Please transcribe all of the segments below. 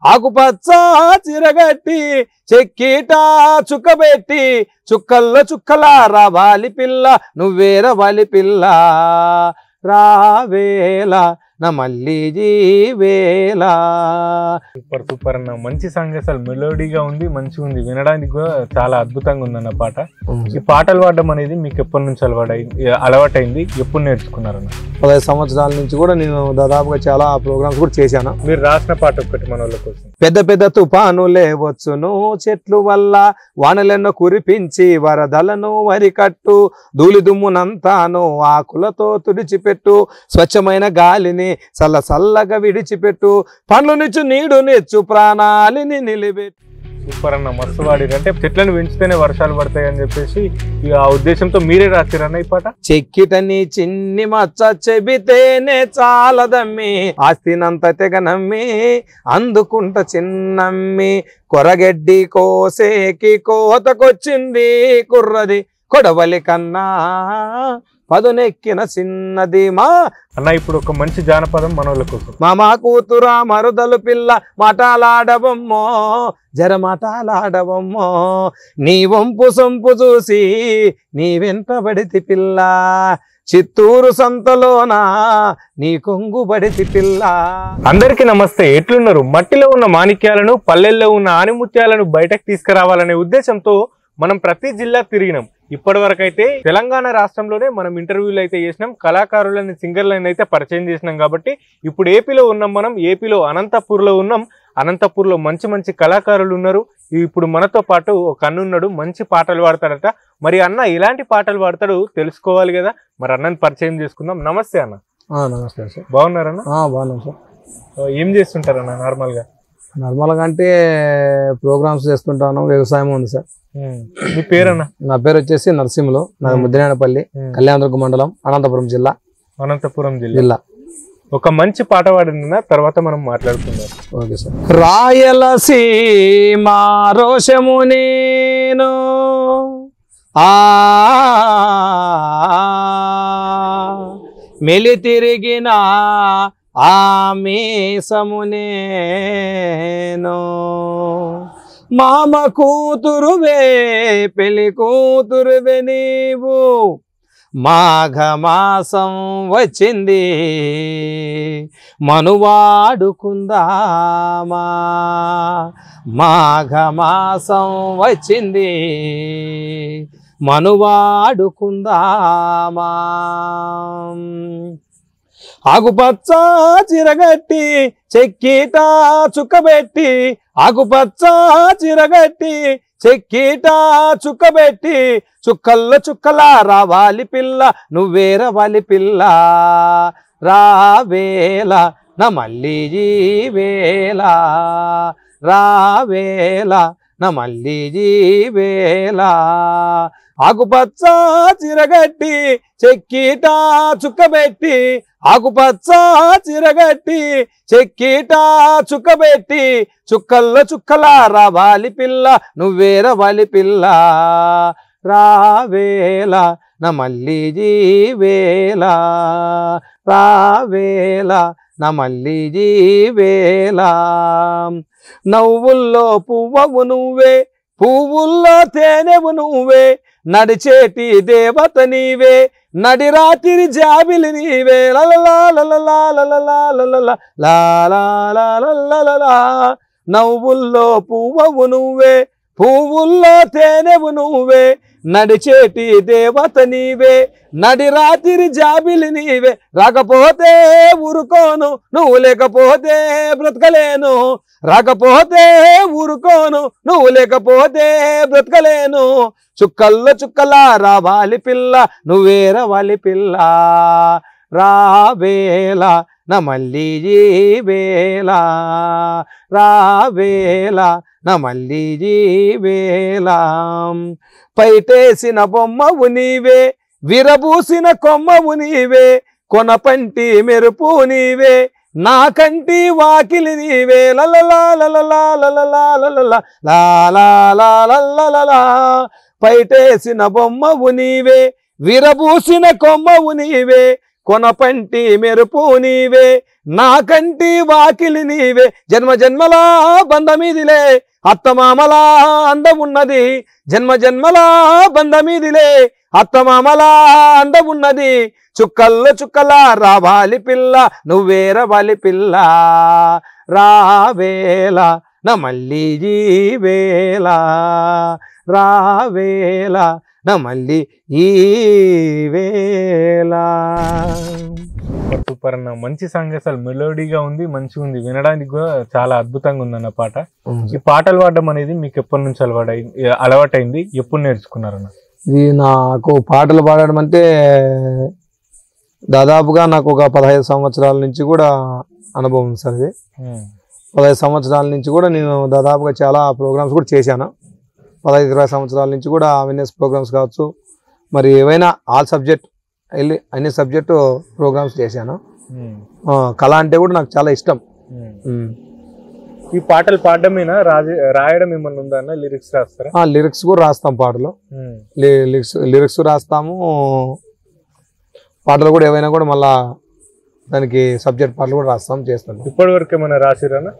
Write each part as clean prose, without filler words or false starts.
ఆకుపచ్చ చిరగట్టి చెక్కిట చుక్కబెట్టి చుక్కల్లో చుక్కలా రావాలి పిల్ల నువ్వేర వాలి పిల్ల రావేళ నా మళ్ళీ జీవేళ. సూపర్ సూపర్ అన్న, మంచి సాంగ్, అసలు మెలోడీగా ఉంది, మంచిగా ఉంది, వినడానికి కూడా చాలా అద్భుతంగా ఉంది అన్న పాట. ఈ పాటలు పాడడం అనేది మీకు ఎప్పటి నుంచి అలవాటైంది, ఎప్పుడు నేర్చుకున్నారన్న? 15 సంవత్సరాల నుంచి కూడా నేను దాదాపుగా చాలా ప్రోగ్రామ్స్ కూడా చేశాను. మీరు రాసిన పాట ఒకటి మన వాళ్ళ కోసం. పెద్ద పెద్ద తుఫానులే వచ్చును చెట్లు వల్ల వానలెన్నో కురిపించి వరదలను వరికట్టు ధూళి దుమ్మునంతాను ఆకులతో తుడిచిపెట్టు స్వచ్ఛమైన గాలిని చల్లగా విడిచిపెట్టు పండ్లు నిచ్చు నీడు నిచ్చు ప్రాణాలిని నిలిపెట్టు. సూపర్ అన్న, మస్తు వాడిరు. అంటే చెట్లను పెంచితేనే వర్షాలు పడతాయి అని చెప్పేసి ఆ ఉద్దేశంతో మీరే రాసిరన్న ఈ పాట. చెక్కిటని చిన్ని మచ్చ చెబితేనే చాలదమ్మి ఆస్తినంత తెగ నమ్మి అందుకుంట చిన్నమ్మి కొరగడ్డి కోసేకి కోతకొచ్చింది కుర్రది కొడవలి కన్నా పదునెక్కిన చిన్నది మా అన్న. ఇప్పుడు ఒక మంచి జానపదం మన వాళ్ళ కోసం. మామా కూతురా మరుదలు పిల్ల మాటలాడవమ్మో జర మాటలాడవమ్మో నీ వంపు సొంపు చూసి నీ వెంటబడితి పిల్ల చిత్తూరు సంతలోనా నీ కొంగుబడితి పిల్ల. అందరికీ నమస్తే, ఎట్లున్నారు? మట్టిలో ఉన్న మాణిక్యాలను పల్లెల్లో ఉన్న ఆనిముత్యాలను బయటకు తీసుకురావాలనే ఉద్దేశంతో మనం ప్రతి జిల్లా తిరిగినాం. ఇప్పటి వరకు అయితే తెలంగాణ రాష్ట్రంలోనే మనం ఇంటర్వ్యూలు అయితే చేసినాం, కళాకారులని సింగర్లను అయితే పరిచయం చేసినాం. కాబట్టి ఇప్పుడు ఏపీలో ఉన్నాం, మనం ఏపీలో అనంతపూర్లో ఉన్నాం. అనంతపూర్లో మంచి మంచి కళాకారులు ఉన్నారు. ఇప్పుడు మనతో పాటు ఒక అన్న ఉన్నాడు, మంచి పాటలు పాడతాడట. మరి అన్న ఎలాంటి పాటలు పాడతాడు తెలుసుకోవాలి కదా, మరి అన్నని పరిచయం చేసుకుందాం. నమస్తే అన్న. నమస్తే సార్. బాగున్నారన్న? బాగున్నాం సార్. ఏం చేస్తుంటారన్న నార్మల్గా? నార్మల్గా అంటే ప్రోగ్రామ్స్ చేస్తుంటాను, వ్యవసాయం ఉంది సార్. మీ పేరన్న? నా పేరు వచ్చేసి నరసింహులు, నాది ముద్దినేనపల్లి, కళ్యాణదుర్గ మండలం, అనంతపురం జిల్లా. అనంతపురం జిల్లా. ఒక మంచి పాట పాడిన తర్వాత మనం మాట్లాడుకుందాం. Okay sir. రాయలసీమ రోషము నేను మెలి తిరిగిన ఆమీసము నేను మామ కూతురువే పెళ్లి కూతురువే నీవు మాఘమాసం వచ్చింది మనువాడుకుందామా మాఘమాసం వచ్చింది మనువాడుకుందామా ఆకుపచ్చ చిరగట్టి చెక్కిట చుక్కబెట్టి ఆకుపచ్చ చిరగట్టి చెక్కిట చుక్కబెట్టి చుక్కల్లో చుక్కలా రావాలి పిల్ల నువ్వేర వాలి పిల్ల రావేళ నా మళ్ళీ జీవేళ రావేళ నా మళ్ళీ జీవేళ ఆకుపచ్చ చిరగట్టి చెక్కిట చుక్కబెట్టి ఆకుపచ్చ చిరగట్టి చెక్కిట చుక్కబెట్టి చుక్కల్లో చుక్కలా రావాలి పిల్ల నువ్వేర వాలి పిల్ల రావేళ నా మళ్ళీ జీవేళ రావేళ నా మళ్ళీ జీవేళ నవ్వుల్లో పువ్వవు నువ్వే పువ్వుల్లో తేనెవు నువ్వే నడిచేటి దేవత నీవే నడి రాత్రి జాబిలి నీవే లలలా నవ్వుల్లో పువ్వవు నువ్వే పువ్వుల్లో తేనెవు నువ్వే నడిచేటి దేవత నీవే నడి రాత్రి జాబిలి నీవే రాకపోతే ఊరుకోను నువ్వు లేకపోతే బ్రతకలేను రాకపోతే ఊరుకోను నువ్వు లేకపోతే బ్రతకలేను చుక్కల్లో చుక్కలా రావాలి పిల్ల నువ్వేర వాలి పిల్ల రావేళ నా మళ్ళీ జీవేళ రావేళ నా మళ్ళీ జీవేళ పైటేసిన బొమ్మవు నీవే విరబూసిన కొమ్మవు నీవే కొనపంటి మెరుపు నీవే నా కంటి వాకిలి నీవే లలలా లలలా లలలా లలలా లాలా పైటేసిన బొమ్మవు నీవే విరబూసిన కొమ్మవు నీవే కొనపంటి మెరుపు నీవే నా కంటి వాకిలి నీవే జన్మ జన్మలా బంధమిదిలే అత్తమామలా అందమున్నది జన్మ జన్మలా బంధమిదిలే అత్తమామలా అందమున్నది చుక్కల్లో చుక్కలా రావాలి పిల్ల నువ్వేరవాలి పిల్ల రావేళ నా మళ్ళీ జీవేళ రావేళ నా మళ్ళీ ఈ వేళ. సూపర్ అన్న, మంచి సాంగ్, అసలు మెలోడీగా ఉంది, మంచిగా ఉంది, వినడానికి కూడా చాలా అద్భుతంగా ఉంది అన్న పాట. ఈ పాటలు పాడడం అనేది మీకు ఎప్పటి నుంచి అలవాటైంది, ఎప్పుడు నేర్చుకున్నారన్న? ఇది నాకు పాటలు పాడడం అంటే దాదాపుగా నాకు ఒక 15 సంవత్సరాల నుంచి కూడా అనుభవం ఉంది సార్. ఇది 15 సంవత్సరాల నుంచి కూడా నేను దాదాపుగా చాలా ప్రోగ్రామ్స్ కూడా చేశాను. 15-20 సంవత్సరాల నుంచి కూడా అవేర్నెస్ ప్రోగ్రామ్స్ కావచ్చు, మరి ఏవైనా ఆల్ సబ్జెక్ట్ వెళ్ళి అన్ని సబ్జెక్టు ప్రోగ్రామ్స్ చేశాను. కళ అంటే కూడా నాకు చాలా ఇష్టం. ఈ పాటలు పాడడమేనా, రాయడం ఏమన్నా ఉందా అన్న? లిరిక్స్ రాస్తారా? లిరిక్స్ కూడా రాస్తాం, పాటలు లిరిక్స్ రాస్తాము, పాటలు కూడా ఏవైనా కూడా మళ్ళా దానికి సబ్జెక్ట్ పాటలు కూడా రాస్తాం, చేస్తాం. ఇప్పటి వరకు ఏమైనా రాసిరానా?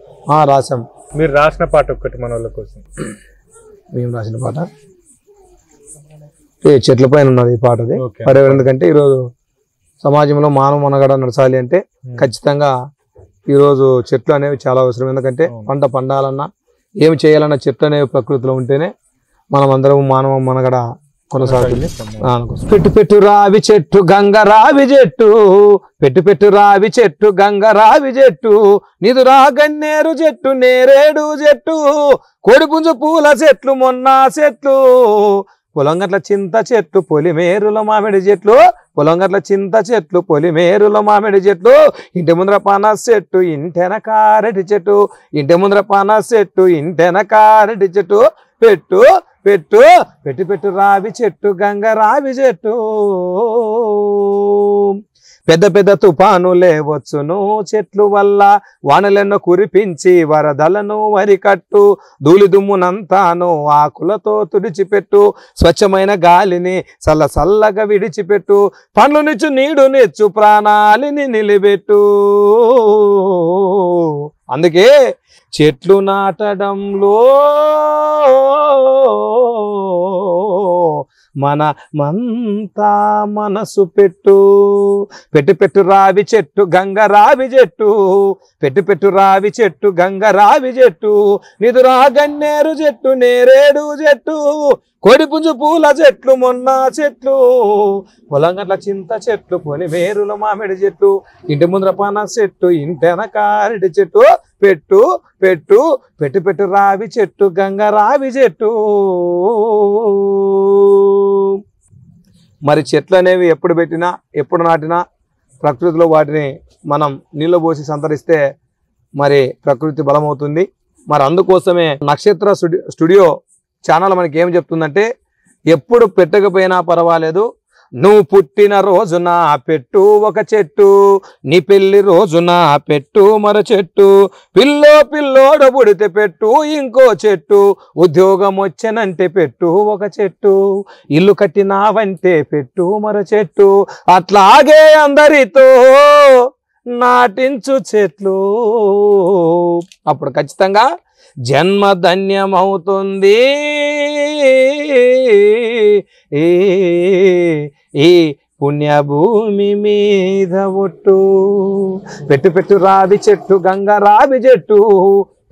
రాసాం. మీరు రాసిన పాట ఒక్కటి మన వాళ్ళ కోసం. మేము రాసిన పాట చెట్ల పైన ఉన్నది ఈ పాటది. పర్యావరణం ఎందుకంటే ఈరోజు సమాజంలో మానవ మనగడ నడచాలి అంటే ఖచ్చితంగా ఈరోజు చెట్లు అనేవి చాలా అవసరం. ఎందుకంటే పంట పండాలన్నా ఏమి చేయాలన్నా చెట్లు అనేవి ప్రకృతిలో ఉంటేనే మనం అందరం మానవ మనగడ కొనసాగుతుంది. పెట్టు పెట్టు రావి చెట్టు గంగ రావి చెట్టు, పెట్టు పెట్టు రావి చెట్టు గంగ రావి చెట్టు, నిదురా గన్నేరు చెట్టు నేరేడు చెట్టు, కోడిపుంజు పూల చెట్లు మొన్న చెట్లు, పొలంగట్ల చింత చెట్టు పొలిమేరుల మామిడి చెట్లు, పొలంగట్ల చింత చెట్లు పొలిమేరుల మామిడి చెట్లు, ఇంటి ముందర పనస చెట్టు ఇంటెన కారెటి చెట్టు, ఇంటి ముందర పనస చెట్టు ఇంటెన కారెటి చెట్టు, పెట్టు పెట్టు పెట్టు పెట్టు రావి చెట్టు గంగ రావి చెట్టు, పెద్ద పెద్ద తుఫానులే వచ్చును చెట్లు వల్ల, వానలెన్నో కురిపించి వరదలను వరికట్టు, ధూళి దుమ్మునంతాను ఆకులతో తుడిచిపెట్టు, స్వచ్ఛమైన గాలిని చల్ల చల్లగా విడిచిపెట్టు, పండ్లు నిచ్చు నీడు నిచ్చు ప్రాణాలిని నిలబెట్టు. అందుకే చెట్లు నాటడంలో మనమంతా మనసు పెట్టు, పెట్టు పెట్టు రావి చెట్టు గంగ రావి చెట్టు, పెట్టు పెట్టు రావి చెట్టు గంగ రావి చెట్టు, నిదురా గన్నేరు చెట్టు నేరేడు చెట్టు, కోడిపుంజు పూల చెట్లు మొన్న చెట్లు, పొలంగట్ల చింత చెట్లు పొలిమేరుల మామిడి చెట్టు, ఇంటి ముందర పనస చెట్టు ఇంటెన కారెటి చెట్టు, పెట్టు పెట్టు పెట్టు పెట్టు రావి చెట్టు గంగ రావి చెట్టు. మరి చెట్లు అనేవి ఎప్పుడు పెట్టినా ఎప్పుడు నాటినా ప్రకృతిలో వాటిని మనం నీళ్ళు పోసి సంతరిస్తే మరి ప్రకృతి బలమవుతుంది. మరి అందుకోసమే నక్షత్ర స్టూడియో ఛానల్ మనకి ఏం చెప్తుందంటే, ఎప్పుడు పెట్టకపోయినా పర్వాలేదు, నువ్వు పుట్టిన రోజున పెట్టు ఒక చెట్టు, నీ పెళ్లి రోజున పెట్టు మరో చెట్టు, పిల్లోడు పుడితే పెట్టు ఇంకో చెట్టు, ఉద్యోగం వచ్చనంటే పెట్టు ఒక చెట్టు, ఇల్లు కట్టినావంటే పెట్టు మరో చెట్టు, అట్లాగే అందరితో నాటించు చెట్లు. అప్పుడు ఖచ్చితంగా జన్మ ధన్యమవుతుంది. ఈ పుణ్యభూమి మీద ఒట్టు, పెట్టు పెట్టు రావి చెట్టు గంగ రావి చెట్టు,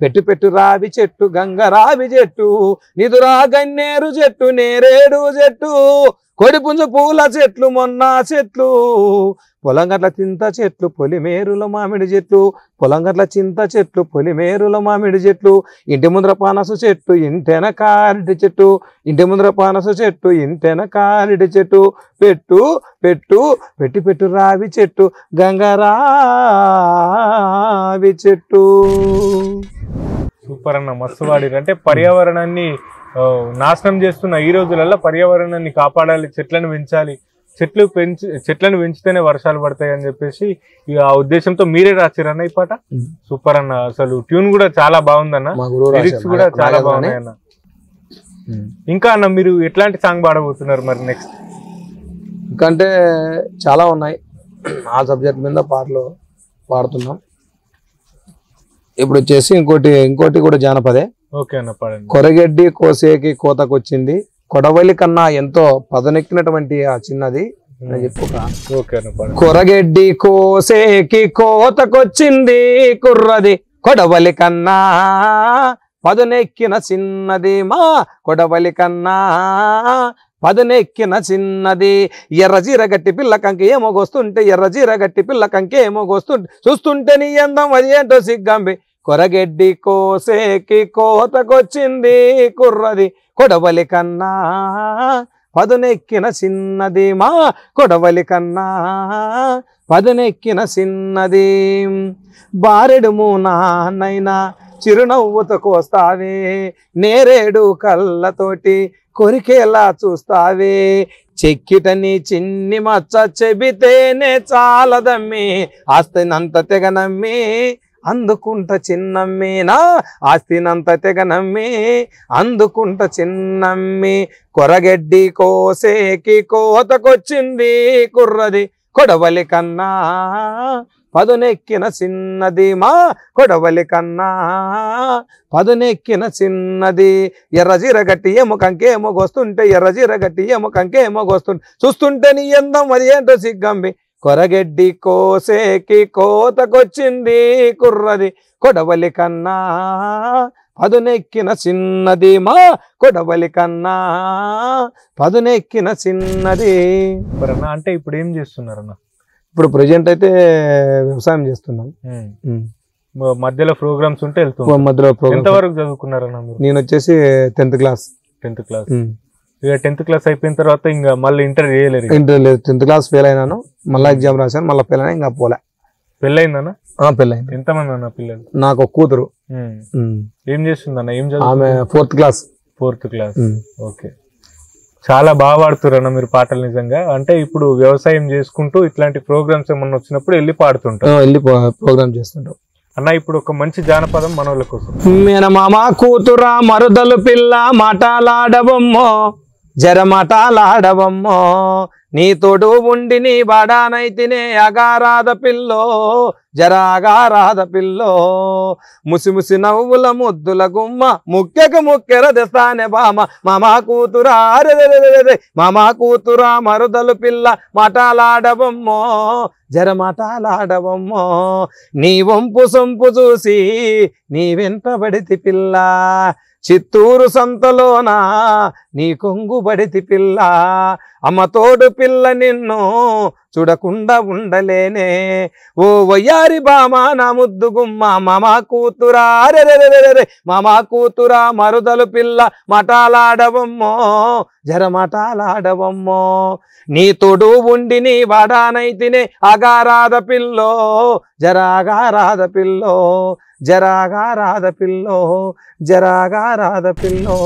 పెట్టు పెట్టు రావి చెట్టు గంగ రావి చెట్టు, నిదురా గన్నేరు చెట్టు నేరేడు చెట్టు, కోడిపుంజు పూల చెట్లు మొన్న చెట్లు, పొలంగట్ల చింత చెట్లు పొలిమేరుల మామిడి చెట్లు, పొలంగట్ల చింత చెట్లు పొలిమేరుల మామిడి చెట్లు, ఇంటి ముందర పనస చెట్టు ఇంటెన కారెటి చెట్టు, ఇంటి ముందర పనస చెట్టు ఇంటెన కారెటి చెట్టు, పెట్టు పెట్టు పెట్టు పెట్టు రావి చెట్టు గంగ రావి చెట్టు. సూపర్ అన్న, మస్తు వాడిరు. అంటే పర్యావరణాన్ని నాశనం చేస్తున్న ఈ రోజులలో పర్యావరణాన్ని కాపాడాలి, చెట్లను పెంచాలి, చెట్లను పెంచితేనే వర్షాలు పడతాయి అని చెప్పేసి ఆ ఉద్దేశంతో మీరే రాసిరన్న ఈ పాట. సూపర్ అన్న, అసలు ట్యూన్ కూడా చాలా బాగుందన్న, లిరిక్స్ కూడా చాలా బాగున్నాయి అన్న. ఇంకా అన్న మీరు ఎట్లాంటి సాంగ్ పాడబోతున్నారు మరి నెక్స్ట్? ఇంకా అంటే చాలా ఉన్నాయి. ఆ సబ్జెక్ట్ మీద పాటలు పాడుతున్నాం. ఇప్పుడు వచ్చేసి ఇంకోటి కూడా జానపదే. ఓకే అన్న, పాడండి. కొరగెడ్డి కోసేకి కోతకొచ్చింది, కొడవలి కన్నా ఎంతో పదనెక్కినటువంటి ఆ చిన్నది చెప్పుక. ఓకే అన్న, పాడండి. కొరగెడ్డి కోసేకి కోతకొచ్చింది కుర్రది, కొడవలి కన్నా పదునెక్కిన చిన్నది, మా కొడవలి కన్నా పదునెక్కిన చిన్నది. ఎర్రజీర గట్టి పిల్ల కంకి ఏమోగొస్తుంటే, ఎర్రజీర గట్టి పిల్ల కంకి ఏమోగొస్తుంటే, చూస్తుంటే నీ అందం అది ఏంటో సిగ్గంబి. కొరగెడ్డి కోసేకి కోతకొచ్చింది కుర్రది, కొడవలి కన్నా పదునెక్కిన చిన్నది, మా కొడవలి కన్నా పదునెక్కిన చిన్నది. బారెడు మూనాన్నైనా చిరునవ్వుతో కోస్తావే, నేరేడు కళ్ళతోటి కొరికేలా చూస్తావే, చెక్కిటని చిన్ని మచ్చ చెబితేనే చాలదమ్మి, ఆస్తినంత తెగనమ్మి అందుకుంట చిన్నమ్మేనా, ఆస్తినంత తెగనమ్మి అందుకుంట చిన్నమ్మి. కొరగెడ్డి కోసేకి కోతకొచ్చింది కుర్రది, కొడవలి కన్నా పదునెక్కిన చిన్నది, మా కొడవలి కన్నా పదునెక్కిన చిన్నది. ఎర్రజీర గట్టి ఏముకంకే ఏమోగొస్తుంటే, ఎర్రజీర గట్టి ఏముకంకే ఏమోగొస్తుంటే, చూస్తుంటే నీ అందం అది ఏంటో సిగ్గంబి. కొరగెడ్డి కోసేకి కోతకొచ్చింది కుర్రది, కొడవలి కన్నా పదునెక్కిన చిన్నది, మా కొడవలి కన్నా పదునెక్కిన చిన్నది. అంటే ఇప్పుడు ఏం చేస్తున్నారన్న? ఇప్పుడు ప్రజెంట్ అయితే వ్యవసాయం చేస్తున్నాం. మధ్యలో ప్రోగ్రామ్స్ ఉంటే వెళ్తున్నాం. మధ్యలో ఎంతవరకు చదువుకున్నారన్న మీరు? నేను వచ్చేసి 10th క్లాస్. 10th class. ఇక 10th క్లాస్ అయిపోయిన తర్వాత ఇంకా మళ్ళీ ఇంటర్ చేయలేదు? ఇంటర్ లేదు, 10th క్లాస్ ఫెయిల్ అయినాను, మళ్ళీ ఎగ్జామ్ రాశాను, మళ్ళీ ఫెయిల్ అయినా ఇంకా పోలే. పెళ్ళయిందన్న? పెళ్ళయింది. ఎంతమంది అన్న పిల్లలు? నాకు ఒక కూతురు. ఏం చేస్తుందన్న? ఏం ఆమె 4th class. 4th class. Okay. చాలా బాగా పాడుతున్నారు అన్న మీరు పాటలు నిజంగా. అంటే ఇప్పుడు వ్యవసాయం చేసుకుంటూ ఇట్లాంటి ప్రోగ్రామ్స్ ఏమన్నా వచ్చినప్పుడు వెళ్ళి పాడుతుంటారు? వెళ్ళి ప్రోగ్రామ్ చేస్తుంటాం అన్న. ఇప్పుడు ఒక మంచి జానపదం మనోళ్ళ కోసం. మేనమామ కూతురా మరుదలు పిల్ల మాటలాడబొమ్మో, జర మాటలాడబొమ్మో, నీ తోడు ఉండి నీ బాడానైతినే అగారాధ పిల్లో, జర అగారాధ పిల్లో, ముసి ముసి నవ్వుల ముద్దుల గుమ్మ, ముక్కెకు ముక్కెర దెస్తానే బామ, మామా కూతురా రే మామా కూతురా మరుదలు పిల్ల మాటలాడబొమ్మో, జర మాటలాడబొమ్మో, నీ వంపు సొంపు చూసి నీ వెంటబడితి పిల్ల, చిత్తూరు సంతలోనా నీ కొంగుబడితి పిల్ల, అమ్మ తోడు పిల్ల నిన్ను చూడకుండా ఉండలేనే, ఓ వయ్యారి బామా నా ముద్దు గుమ్మ, మామా కూతురా రే మామా కూతురా మరుదలు పిల్ల మాటలాడవమ్మో, జర మాటలాడవమ్మో, నీ తోడు ఉండి నీ వాడానైతినే అగారాధ పిల్లో, జర అగారాధ పిల్లో, జరాగారాధ పిల్లో, జరాగారాధ పిల్లో.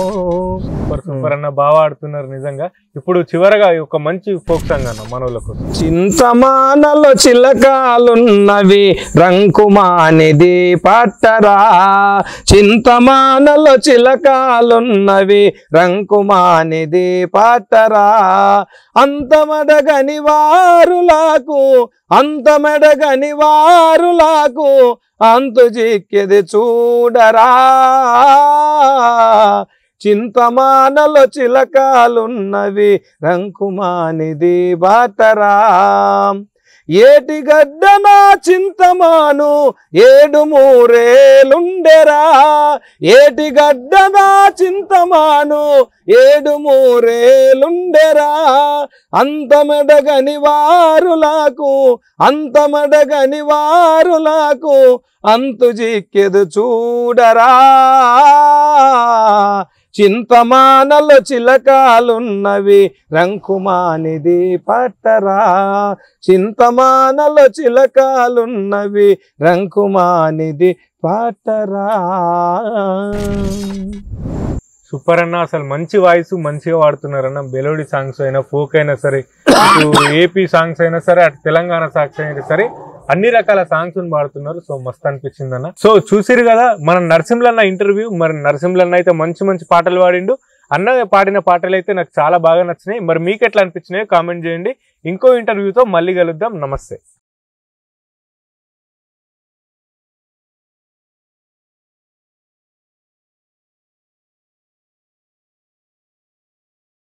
సూపర్ అన్న, బాగా ఆడుతున్నారు నిజంగా. ఇప్పుడు చివరగా ఒక మంచి ఫోక్ సాంగ్ అన్న మనోళ్ళకు. చింతమానలో చిలకాలున్నవి రంకుమానిది పట్టరా, చింతమానలో చిలకాలున్నవి రంకుమానిది పట్టరా, అంతమడగని వారులకు అంతమెడగని వారులకు అంతు జిక్కెది చూడరా, చింతమానలో చిలకాలున్నవి రంకుమానిది బాటరా, ఏటి గడ్డ నా చింతమాను 7 మూరేలుండెరా, ఏటి గడ్డ నా చింతమాను 7 మూరేలుండెరా, అంతమెడగని వారులకు అంతమెడగని వారులకు అంతు జిక్కెదు చూడరా, చింతమానలో చిలకాలున్నవి రంకుమానిది పట్టరా, చింతమానలో చిలకాలున్నవి రంకుమానిది పట్టరా. సూపర్ అన్న, అసలు మంచి వాయిస్ మంచిగా వాడుతున్నారన్న. మెలోడీ సాంగ్స్ అయినా, ఫోక్ అయినా సరే, అటు ఏపీ సాంగ్స్ అయినా సరే, అటు తెలంగాణ సాంగ్స్ అయినా సరే, అన్ని రకాల సాంగ్స్ పాడుతున్నారు. సో మస్తు అనిపించింది అన్న. సో చూసిరు కదా మన నరసింహులన్న ఇంటర్వ్యూ. మరి నరసింహులన్న అయితే మంచి మంచి పాటలు పాడిండు. అన్న పాడిన పాటలు అయితే నాకు చాలా బాగా నచ్చినాయి. మరి మీకు ఎట్లా అనిపించినాయో కామెంట్ చేయండి. ఇంకో ఇంటర్వ్యూతో మళ్ళీ కలుద్దాం. నమస్తే.